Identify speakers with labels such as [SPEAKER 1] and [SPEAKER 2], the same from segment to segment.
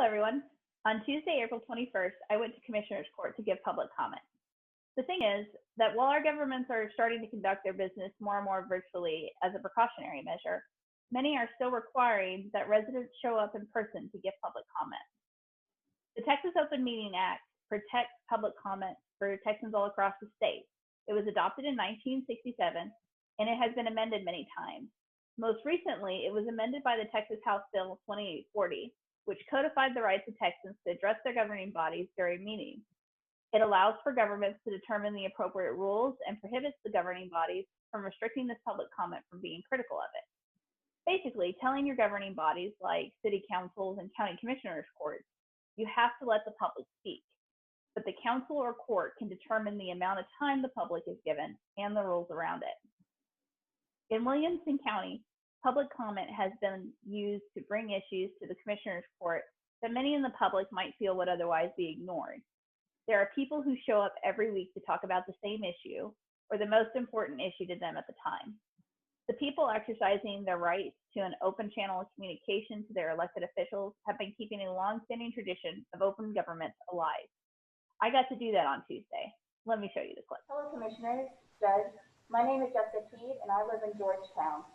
[SPEAKER 1] Hello, everyone. On Tuesday, April 21st, I went to Commissioner's Court to give public comment. The thing is that while our governments are starting to conduct their business more and more virtually as a precautionary measure, many are still requiring that residents show up in person to give public comment. The Texas Open Meeting Act protects public comment for Texans all across the state. It was adopted in 1967, and it has been amended many times. Most recently, it was amended by the Texas House Bill 2840, which codified the rights of Texans to address their governing bodies during meetings. It allows for governments to determine the appropriate rules and prohibits the governing bodies from restricting this public comment from being critical of it. Basically, telling your governing bodies like city councils and county commissioners' courts, you have to let the public speak, but the council or court can determine the amount of time the public is given and the rules around it. In Williamson County, public comment has been used to bring issues to the commissioner's court that many in the public might feel would otherwise be ignored. There are people who show up every week to talk about the same issue or the most important issue to them at the time. The people exercising their rights to an open channel of communication to their elected officials have been keeping a long-standing tradition of open government alive. I got to do that on Tuesday. Let me show you the clip.
[SPEAKER 2] Hello, Commissioners, Judge. My name is Jessica Teed, and I live in Georgetown.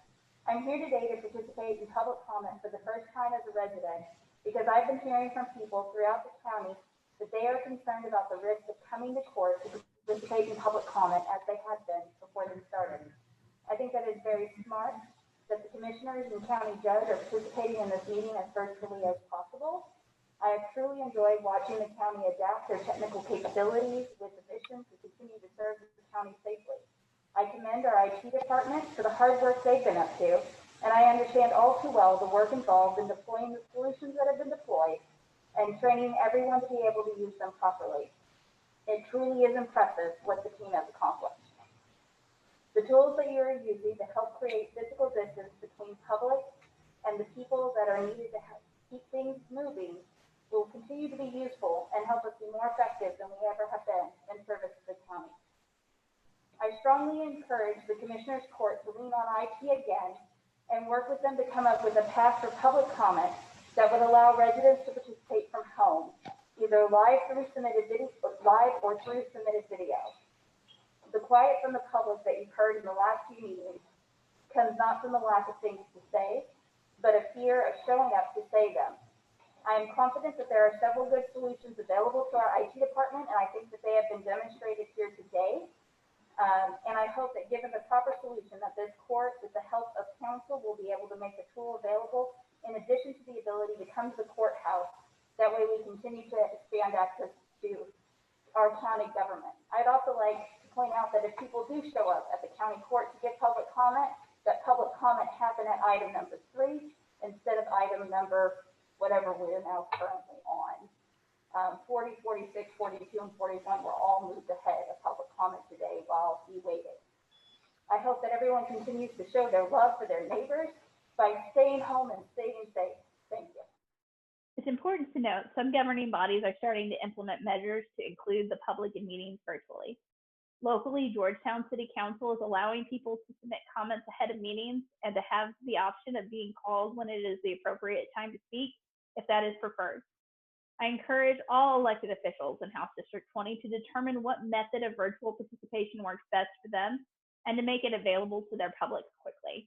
[SPEAKER 2] I'm here today to participate in public comment for the first time as a resident because I've been hearing from people throughout the county that they are concerned about the risk of coming to court to participate in public comment as they had been before they started. I think that is very smart that the commissioners and county judge are participating in this meeting as virtually as possible. I have truly enjoyed watching the county adapt their technical capabilities with the mission to continue to serve the county safely. I commend our IT department for the hard work they've been up to, and I understand all too well the work involved in deploying the solutions that have been deployed and training everyone to be able to use them properly. It truly is impressive what the team has accomplished. The tools that you are using to help create physical distance between public and the people that are needed to keep things moving will continue to be useful and help us be more effective than we ever have been in service to the county. I strongly encourage the Commissioner's Court to lean on IT again and work with them to come up with a path for public comment that would allow residents to participate from home, either live or through submitted video. The quiet from the public that you've heard in the last few meetings comes not from the lack of things to say, but a fear of showing up to say them. I am confident that there are several good solutions available to our IT department, and I think that they have been demonstrated here today. And I hope that given the proper solution that this court, with the help of counsel, will be able to make the tool available in addition to the ability to come to the courthouse. That way we continue to expand access to our county government. I'd also like to point out that if people do show up at the county court to give public comment, that public comment happen at item number 3 instead of item number whatever we're now currently on. 40, 46, 42, and 41 were all moved ahead of public comment today while we waited. I hope that everyone continues to show their love for their neighbors by staying home and staying safe. Thank you.
[SPEAKER 1] It's important to note some governing bodies are starting to implement measures to include the public in meetings virtually. Locally, Georgetown City Council is allowing people to submit comments ahead of meetings and to have the option of being called when it is the appropriate time to speak, if that is preferred. I encourage all elected officials in House District 20 to determine what method of virtual participation works best for them and to make it available to their public quickly.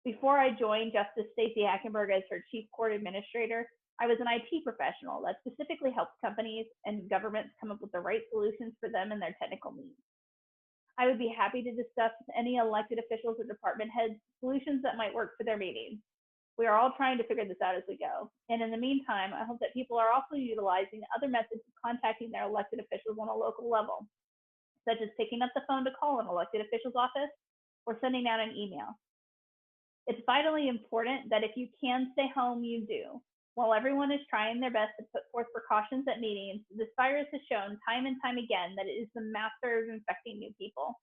[SPEAKER 1] Before I joined Justice Stacey Hackenberg as her Chief Court Administrator, I was an IT professional that specifically helps companies and governments come up with the right solutions for them and their technical needs. I would be happy to discuss with any elected officials or department heads solutions that might work for their meetings. We are all trying to figure this out as we go. And in the meantime, I hope that people are also utilizing other methods of contacting their elected officials on a local level, such as picking up the phone to call an elected official's office or sending out an email. It's vitally important that if you can stay home, you do. While everyone is trying their best to put forth precautions at meetings, this virus has shown time and time again that it is the master of infecting new people.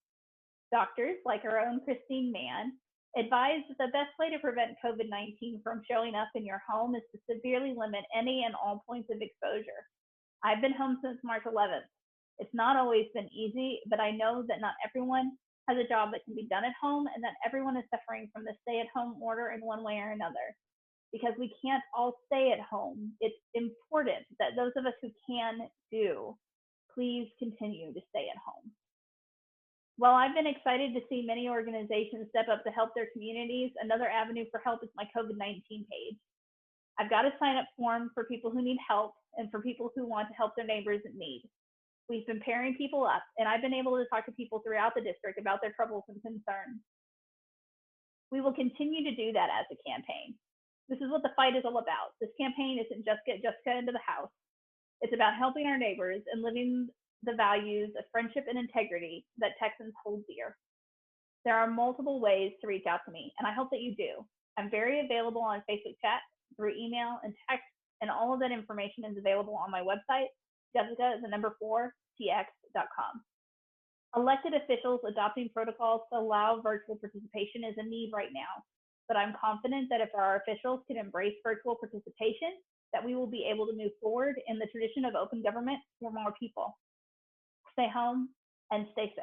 [SPEAKER 1] Doctors, like our own Christine Mann, advise that the best way to prevent COVID-19 from showing up in your home is to severely limit any and all points of exposure. I've been home since March 11th. It's not always been easy, but I know that not everyone has a job that can be done at home and that everyone is suffering from the stay-at-home order in one way or another. because we can't all stay at home. It's important that those of us who can please continue to stay at home. While I've been excited to see many organizations step up to help their communities, another avenue for help is my COVID-19 page. I've got a sign-up form for people who need help and for people who want to help their neighbors in need. We've been pairing people up, and I've been able to talk to people throughout the district about their troubles and concerns. We will continue to do that as a campaign. This is what the fight is all about. This campaign isn't just get Jessica into the house. It's about helping our neighbors and living the values of friendship and integrity that Texans hold dear. There are multiple ways to reach out to me, and I hope that you do. I'm very available on Facebook chat, through email and text, and all of that information is available on my website, jessica4tx.com. Elected officials adopting protocols to allow virtual participation is a need right now, but I'm confident that if our officials can embrace virtual participation, that we will be able to move forward in the tradition of open government for more people. Stay home and stay safe.